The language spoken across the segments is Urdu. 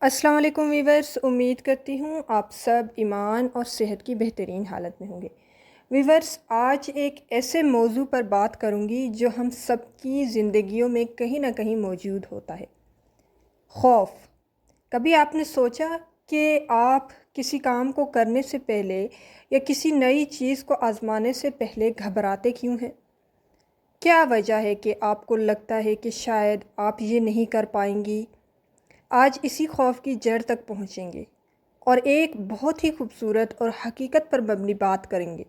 السلام علیکم ویورز، امید کرتی ہوں آپ سب ایمان اور صحت کی بہترین حالت میں ہوں گے۔ ویورز، آج ایک ایسے موضوع پر بات کروں گی جو ہم سب کی زندگیوں میں کہیں نہ کہیں موجود ہوتا ہے، خوف۔ کبھی آپ نے سوچا کہ آپ کسی کام کو کرنے سے پہلے یا کسی نئی چیز کو آزمانے سے پہلے گھبراتے کیوں ہیں؟ کیا وجہ ہے کہ آپ کو لگتا ہے کہ شاید آپ یہ نہیں کر پائیں گی؟ آج اسی خوف کی جڑ تک پہنچیں گے اور ایک بہت ہی خوبصورت اور حقیقت پر مبنی بات کریں گے۔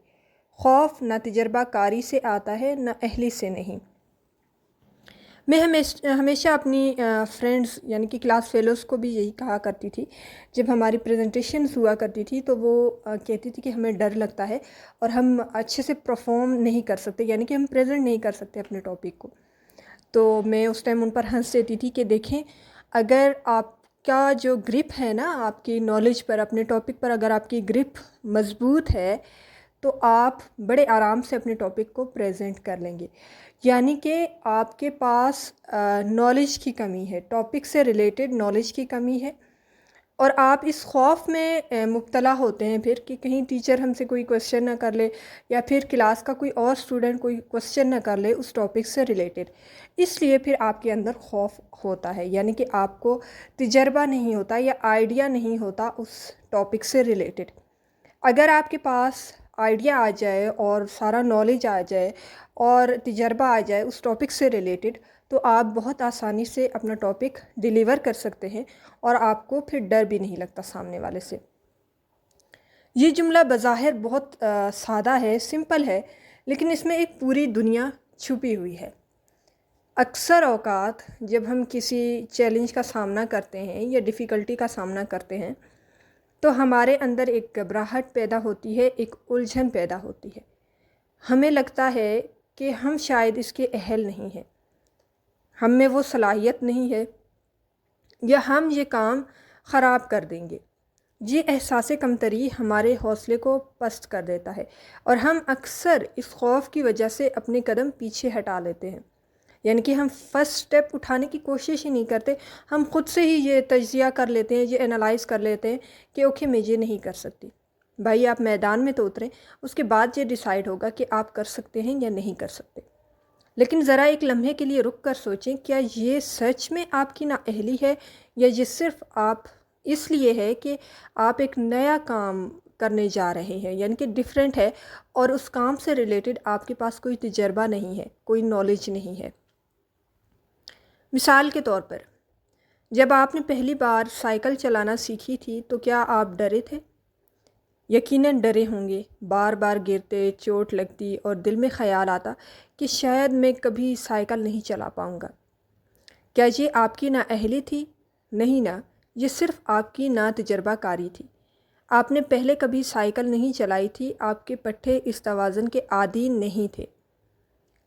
خوف نہ تجربہ کاری سے آتا ہے، نہ اہلی سے نہیں۔ میں ہمیشہ اپنی فرینڈز یعنی کہ کلاس فیلوز کو بھی یہی کہا کرتی تھی جب ہماری پریزنٹیشنز ہوا کرتی تھی، تو وہ کہتی تھی کہ ہمیں ڈر لگتا ہے اور ہم اچھے سے پرفارم نہیں کر سکتے، یعنی کہ ہم پریزنٹ نہیں کر سکتے اپنے ٹاپک کو۔ تو میں اس ٹائم ان پر ہنس دیتی تھی کہ دیکھیں، اگر آپ کا جو گرپ ہے نا آپ کی نالج پر، اپنے ٹاپک پر، اگر آپ کی گرپ مضبوط ہے تو آپ بڑے آرام سے اپنے ٹاپک کو پریزنٹ کر لیں گے۔ یعنی کہ آپ کے پاس نالج کی کمی ہے، ٹاپک سے ریلیٹڈ نالج کی کمی ہے، اور آپ اس خوف میں مبتلا ہوتے ہیں پھر کہ کہیں ٹیچر ہم سے کوئی کویسچن نہ کر لے، یا پھر کلاس کا کوئی اور اسٹوڈنٹ کوئی کویسچن نہ کر لے اس ٹاپک سے ریلیٹڈ۔ اس لیے پھر آپ کے اندر خوف ہوتا ہے، یعنی کہ آپ کو تجربہ نہیں ہوتا یا آئیڈیا نہیں ہوتا اس ٹاپک سے ریلیٹڈ۔ اگر آپ کے پاس آئیڈیا آ جائے اور سارا نالج آ جائے اور تجربہ آ جائے اس ٹاپک سے ریلیٹڈ، تو آپ بہت آسانی سے اپنا ٹاپک ڈیلیور کر سکتے ہیں اور آپ کو پھر ڈر بھی نہیں لگتا سامنے والے سے۔ یہ جملہ بظاہر بہت سادہ ہے، سمپل ہے، لیکن اس میں ایک پوری دنیا چھپی ہوئی ہے۔ اکثر اوقات جب ہم کسی چیلنج کا سامنا کرتے ہیں یا ڈیفیکلٹی کا سامنا کرتے ہیں تو ہمارے اندر ایک گھبراہٹ پیدا ہوتی ہے، ایک الجھن پیدا ہوتی ہے۔ ہمیں لگتا ہے کہ ہم شاید اس کے اہل نہیں ہیں، ہم میں وہ صلاحیت نہیں ہے، یا ہم یہ کام خراب کر دیں گے۔ یہ احساس کمتری ہمارے حوصلے کو پست کر دیتا ہے اور ہم اکثر اس خوف کی وجہ سے اپنے قدم پیچھے ہٹا لیتے ہیں، یعنی کہ ہم فرسٹ سٹیپ اٹھانے کی کوشش ہی نہیں کرتے۔ ہم خود سے ہی یہ تجزیہ کر لیتے ہیں، یہ انالائز کر لیتے ہیں کہ اوکے میں یہ نہیں کر سکتی۔ بھائی آپ میدان میں تو اتریں، اس کے بعد یہ ڈیسائیڈ ہوگا کہ آپ کر سکتے ہیں یا نہیں کر سکتے۔ لیکن ذرا ایک لمحے کے لیے رک کر سوچیں، کیا یہ سچ میں آپ کی نااہلی ہے، یا یہ صرف آپ اس لیے ہے کہ آپ ایک نیا کام کرنے جا رہے ہیں، یعنی کہ ڈیفرنٹ ہے، اور اس کام سے ریلیٹڈ آپ کے پاس کوئی تجربہ نہیں ہے، کوئی نالج نہیں ہے۔ مثال کے طور پر، جب آپ نے پہلی بار سائیکل چلانا سیکھی تھی تو کیا آپ ڈرے تھے؟ یقیناً ڈرے ہوں گے، بار بار گرتے، چوٹ لگتی اور دل میں خیال آتا کہ شاید میں کبھی سائیکل نہیں چلا پاؤں گا۔ کیا یہ آپ کی نااہلی تھی؟ نہیں نا، یہ صرف آپ کی ناتجربہ کاری تھی۔ آپ نے پہلے کبھی سائیکل نہیں چلائی تھی، آپ کے پٹھے اس توازن کے عادی نہیں تھے۔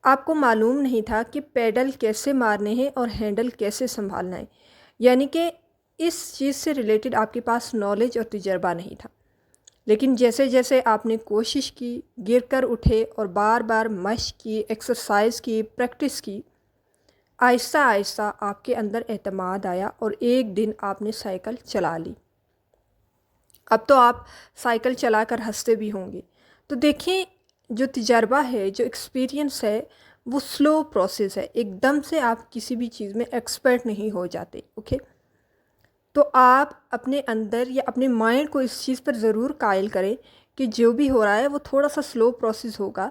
آپ کو معلوم نہیں تھا کہ پیڈل کیسے مارنے ہیں اور ہینڈل کیسے سنبھالنا ہے، یعنی کہ اس چیز سے ریلیٹڈ آپ کے پاس نالج اور تجربہ نہیں تھا۔ لیکن جیسے جیسے آپ نے کوشش کی، گر کر اٹھے اور بار بار مشق کی، ایکسرسائز کی، پریکٹس کی، آہستہ آہستہ آپ کے اندر اعتماد آیا اور ایک دن آپ نے سائیکل چلا لی۔ اب تو آپ سائیکل چلا کر ہنستے بھی ہوں گے۔ تو دیکھیں، جو تجربہ ہے، جو ایکسپیرینس ہے، وہ سلو پروسیس ہے، ایک دم سے آپ کسی بھی چیز میں ایکسپرٹ نہیں ہو جاتے، اوکے؟ تو آپ اپنے اندر یا اپنے مائنڈ کو اس چیز پر ضرور قائل کریں کہ جو بھی ہو رہا ہے وہ تھوڑا سا سلو پروسیس ہوگا،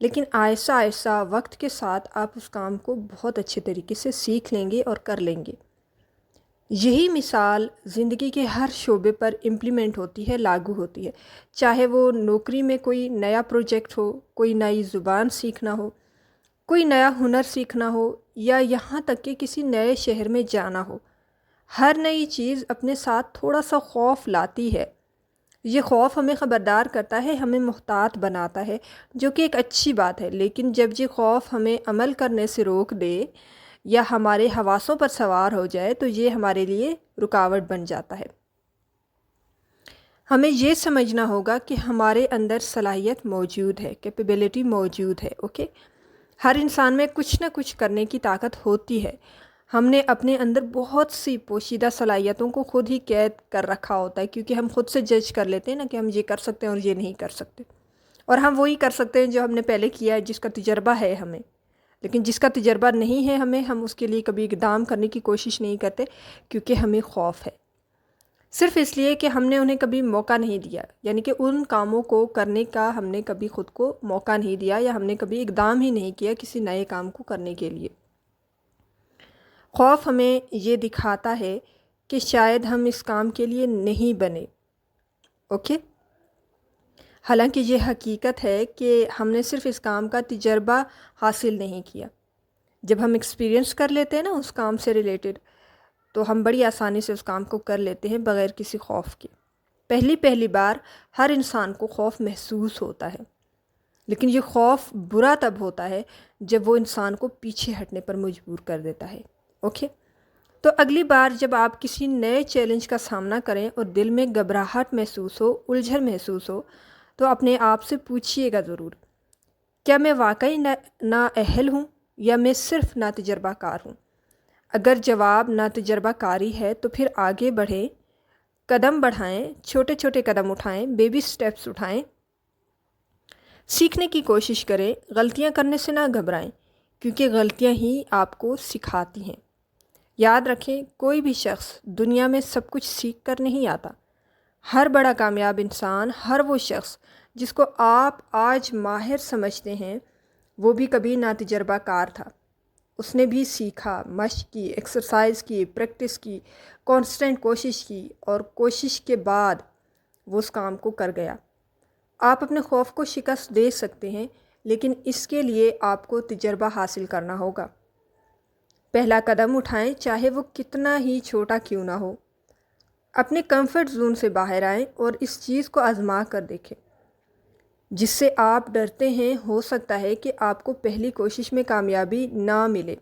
لیکن آہستہ آہستہ وقت کے ساتھ آپ اس کام کو بہت اچھے طریقے سے سیکھ لیں گے اور کر لیں گے۔ یہی مثال زندگی کے ہر شعبے پر امپلیمنٹ ہوتی ہے، لاگو ہوتی ہے، چاہے وہ نوکری میں کوئی نیا پروجیکٹ ہو، کوئی نئی زبان سیکھنا ہو، کوئی نیا ہنر سیکھنا ہو، یا یہاں تک کہ کسی نئے شہر میں جانا ہو۔ ہر نئی چیز اپنے ساتھ تھوڑا سا خوف لاتی ہے۔ یہ خوف ہمیں خبردار کرتا ہے، ہمیں محتاط بناتا ہے، جو کہ ایک اچھی بات ہے۔ لیکن جب یہ خوف ہمیں عمل کرنے سے روک دے یا ہمارے حواسوں پر سوار ہو جائے تو یہ ہمارے لیے رکاوٹ بن جاتا ہے۔ ہمیں یہ سمجھنا ہوگا کہ ہمارے اندر صلاحیت موجود ہے، کیپیبلٹی موجود ہے، اوکے؟ ہر انسان میں کچھ نہ کچھ کرنے کی طاقت ہوتی ہے۔ ہم نے اپنے اندر بہت سی پوشیدہ صلاحیتوں کو خود ہی قید کر رکھا ہوتا ہے، کیونکہ ہم خود سے جج کر لیتے ہیں نا کہ ہم یہ کر سکتے ہیں اور یہ نہیں کر سکتے، اور ہم وہی کر سکتے ہیں جو ہم نے پہلے کیا ہے، جس کا تجربہ ہے ہمیں۔ لیکن جس کا تجربہ نہیں ہے ہم اس کے لیے کبھی اقدام کرنے کی کوشش نہیں کرتے، کیونکہ ہمیں خوف ہے، صرف اس لیے کہ ہم نے انہیں کبھی موقع نہیں دیا، یعنی کہ ان کاموں کو کرنے کا ہم نے کبھی خود کو موقع نہیں دیا، یا ہم نے کبھی اقدام ہی نہیں کیا کسی نئے کام کو کرنے کے لیے۔ خوف ہمیں یہ دکھاتا ہے کہ شاید ہم اس کام کے لیے نہیں بنے، اوکے؟ حالانکہ یہ حقیقت ہے کہ ہم نے صرف اس کام کا تجربہ حاصل نہیں کیا۔ جب ہم ایکسپیرینس کر لیتے ہیں نا اس کام سے ریلیٹڈ، تو ہم بڑی آسانی سے اس کام کو کر لیتے ہیں بغیر کسی خوف کے۔ پہلی بار ہر انسان کو خوف محسوس ہوتا ہے، لیکن یہ خوف برا تب ہوتا ہے جب وہ انسان کو پیچھے ہٹنے پر مجبور کر دیتا ہے، اوکے؟ تو اگلی بار جب آپ کسی نئے چیلنج کا سامنا کریں اور دل میں گھبراہٹ محسوس ہو، الجھن محسوس ہو، تو اپنے آپ سے پوچھیے گا ضرور، کیا میں واقعی نااہل ہوں یا میں صرف ناتجربہ کار ہوں؟ اگر جواب ناتجربہ کاری ہے تو پھر آگے بڑھیں، قدم بڑھائیں، چھوٹے چھوٹے قدم اٹھائیں، بیبی سٹیپس اٹھائیں، سیکھنے کی کوشش کریں، غلطیاں کرنے سے نہ گھبرائیں، کیونکہ غلطیاں ہی آپ کو سکھاتی ہیں۔ یاد رکھیں، کوئی بھی شخص دنیا میں سب کچھ سیکھ کر نہیں آتا۔ ہر بڑا کامیاب انسان، ہر وہ شخص جس کو آپ آج ماہر سمجھتے ہیں، وہ بھی کبھی ناتجربہ کار تھا۔ اس نے بھی سیکھا، مشق کی، ایکسرسائز کی، پریکٹس کی، کانسٹنٹ کوشش کی، اور کوشش کے بعد وہ اس کام کو کر گیا۔ آپ اپنے خوف کو شکست دے سکتے ہیں، لیکن اس کے لیے آپ کو تجربہ حاصل کرنا ہوگا۔ پہلا قدم اٹھائیں، چاہے وہ کتنا ہی چھوٹا کیوں نہ ہو۔ اپنے کمفرٹ زون سے باہر آئیں اور اس چیز کو آزما کر دیکھیں جس سے آپ ڈرتے ہیں۔ ہو سکتا ہے کہ آپ کو پہلی کوشش میں کامیابی نہ ملے،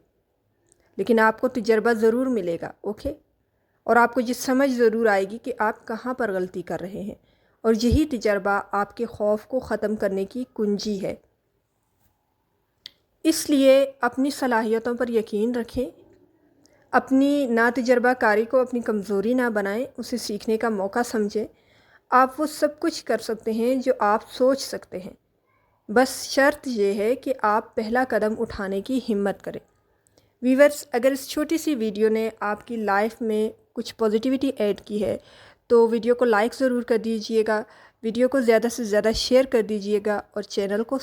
لیکن آپ کو تجربہ ضرور ملے گا، اوکے؟ اور آپ کو یہ سمجھ ضرور آئے گی کہ آپ کہاں پر غلطی کر رہے ہیں، اور یہی تجربہ آپ کے خوف کو ختم کرنے کی کنجی ہے۔ اس لیے اپنی صلاحیتوں پر یقین رکھیں، اپنی ناتجربہ کاری کو اپنی کمزوری نہ بنائیں، اسے سیکھنے کا موقع سمجھیں۔ آپ وہ سب کچھ کر سکتے ہیں جو آپ سوچ سکتے ہیں، بس شرط یہ ہے کہ آپ پہلا قدم اٹھانے کی ہمت کریں۔ ویورز، اگر اس چھوٹی سی ویڈیو نے آپ کی لائف میں کچھ پازیٹیوٹی ایڈ کی ہے تو ویڈیو کو لائک ضرور کر دیجئے گا، ویڈیو کو زیادہ سے زیادہ شیئر کر دیجئے گا، اور چینل کو